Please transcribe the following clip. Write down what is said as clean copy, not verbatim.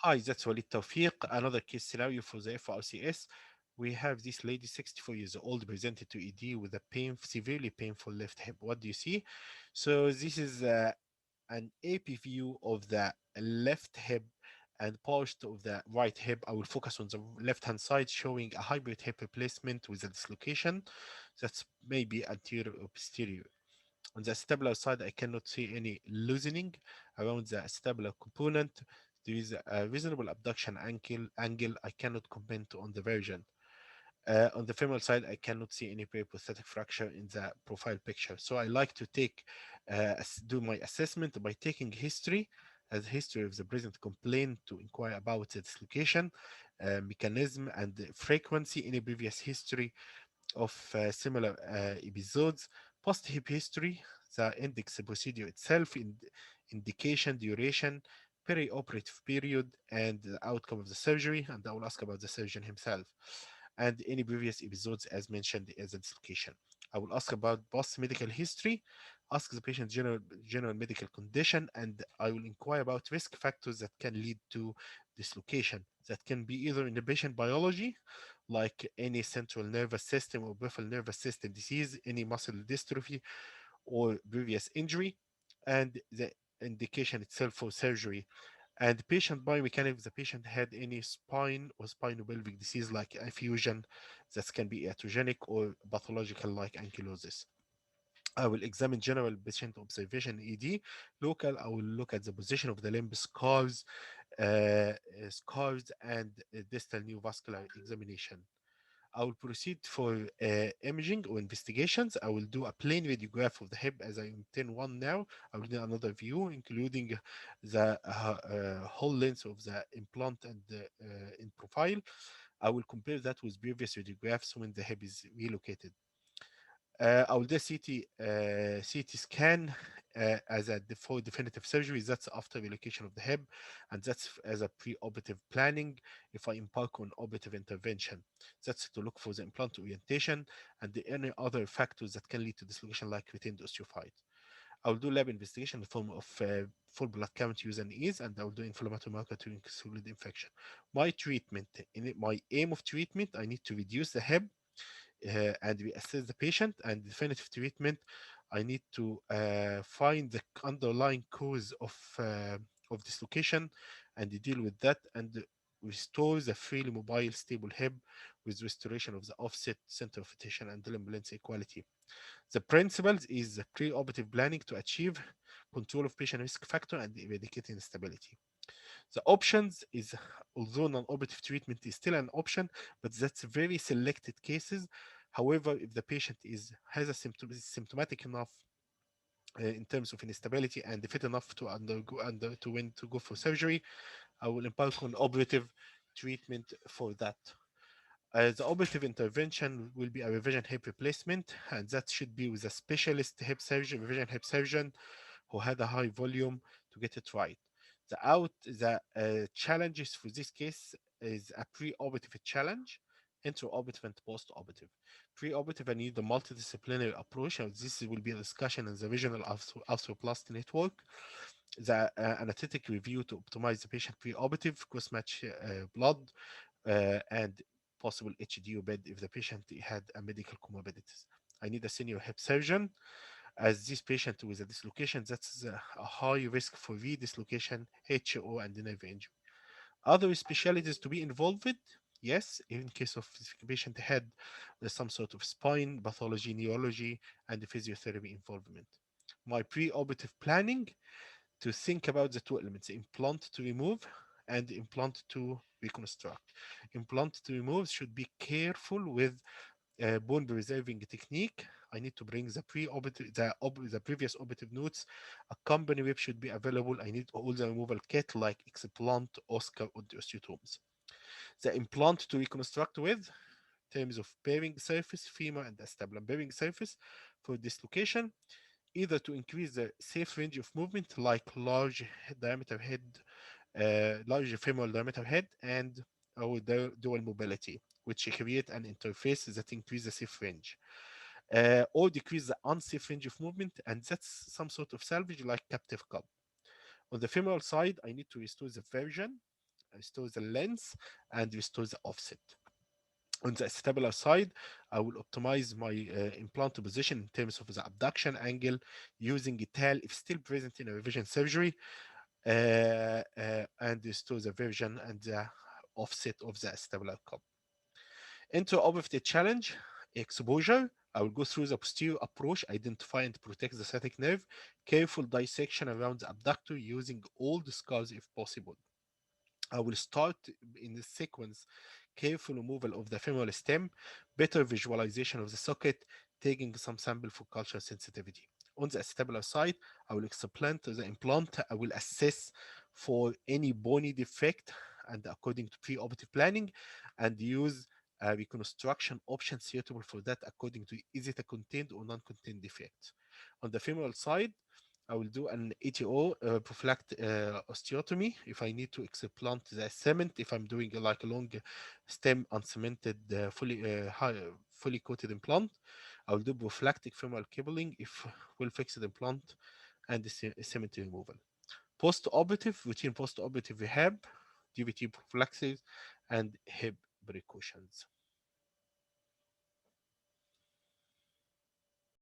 Hi, that's Walid Tawfiq. Another case scenario for the FRCS. We have this lady, 64 years old, presented to ED with a severely painful left hip. What do you see? So this is an AP view of the left hip and part of the right hip. I will focus on the left-hand side, showing a hybrid hip replacement with a dislocation. That's maybe anterior or posterior. On the stabular side, I cannot see any loosening around the stabular component. There is a reasonable abduction angle I cannot comment on the version. On the femoral side, I cannot see any periprosthetic fracture in the profile picture. So I like to do my assessment by taking history, as history of the present complaint, to inquire about the dislocation, mechanism, and the frequency, any previous history of similar episodes, post-hip history, the index procedure itself, indication, duration, perioperative period, and the outcome of the surgery, and I will ask about the surgeon himself, and any previous episodes as mentioned as a dislocation. I will ask about post-medical history, ask the patient general medical condition, and I will inquire about risk factors that can lead to dislocation. That can be either in the patient biology, like any central nervous system or peripheral nervous system disease, any muscle dystrophy, or previous injury, and the indication itself for surgery. And patient biomechanics, if the patient had any spine or spinopelvic disease like effusion that can be iatrogenic or pathological like ankylosis. I will examine general patient observation ED. Local, I will look at the position of the limb scars and distal neovascular examination. I will proceed for imaging or investigations. I will do a plain radiograph of the hip as I obtain one now. I will do another view, including the whole length of the implant and in profile. I will compare that with previous radiographs when the hip is relocated. I will do CT scan as a for definitive surgery. That's after relocation of the hip, and that's as a pre-operative planning. If I embark on operative intervention, that's to look for the implant orientation and any other factors that can lead to dislocation, like retained osteophyte. I will do lab investigation in the form of full blood count, use and ease, and I will do inflammatory marker to exclude infection. My treatment, my aim of treatment, I need to reduce the hip and we assess the patient, and definitive treatment, I need to find the underlying cause of dislocation and deal with that and restore the freely mobile stable hip with restoration of the offset center of rotation and limb length equality. The principles is the pre-operative planning to achieve control of patient risk factor and eradicate instability. The options is, although non-operative treatment is still an option, but that's very selected cases. However, if the patient has a symptomatic enough in terms of instability and fit enough to when to go for surgery, I will embark on operative treatment for that. The operative intervention will be a revision hip replacement, and that should be with a specialist revision hip surgeon who had a high volume to get it right. The challenges for this case is a pre-operative challenge, intraoperative and post-operative. Pre-operative, I need the multidisciplinary approach, and this will be a discussion in the regional arthroplasty network. The anesthetic review to optimize the patient pre-operative, cross-match blood, and possible HDU bed if the patient had a medical comorbidities. I need a senior hip surgeon as this patient with a dislocation that's a high risk for V-dislocation, HO, and nerve injury. Other specialties to be involved with, yes, in case of this patient had some sort of spine, pathology, neurology, and physiotherapy involvement. My pre-operative planning to think about the two elements, implant to remove and implant to reconstruct. Implant to remove should be careful with bone preserving technique. I need to bring the the previous operative notes. A company web should be available. I need all the removal kit like explant, Oscar, or the osteotomes. The implant to reconstruct with terms of bearing surface, femur and acetabulum bearing surface for dislocation, either to increase the safe range of movement like diameter head, large femoral diameter head, and our dual mobility, which create an interface that increase the safe range, or decrease the unsafe range of movement, and that's some sort of salvage like captive cup. On the femoral side, I need to restore the version restore the length, and restore the offset. On the acetabular side, I will optimize my implant position in terms of the abduction angle using a tail if still present in a revision surgery, and restore the version and the offset of the acetabular cup. Intraoperative challenge, exposure. I will go through the posterior approach, identify and protect the sciatic nerve, careful dissection around the abductor using all the scars if possible. I will start in the sequence, careful removal of the femoral stem, better visualization of the socket, taking some sample for culture sensitivity. On the acetabular side, I will explant the implant. I will assess for any bony defect and according to pre-operative planning, and use a reconstruction option suitable for that according to is it a contained or non-contained defect. On the femoral side, I will do an ATO, prophylactic osteotomy if I need to explant the cement, if I'm doing like a long stem uncemented, fully coated implant. I will do prophylactic femoral cabling if well fixed implant and the cement removal. Post-operative, routine post-operative rehab, DVT prophylaxis, and hip precautions.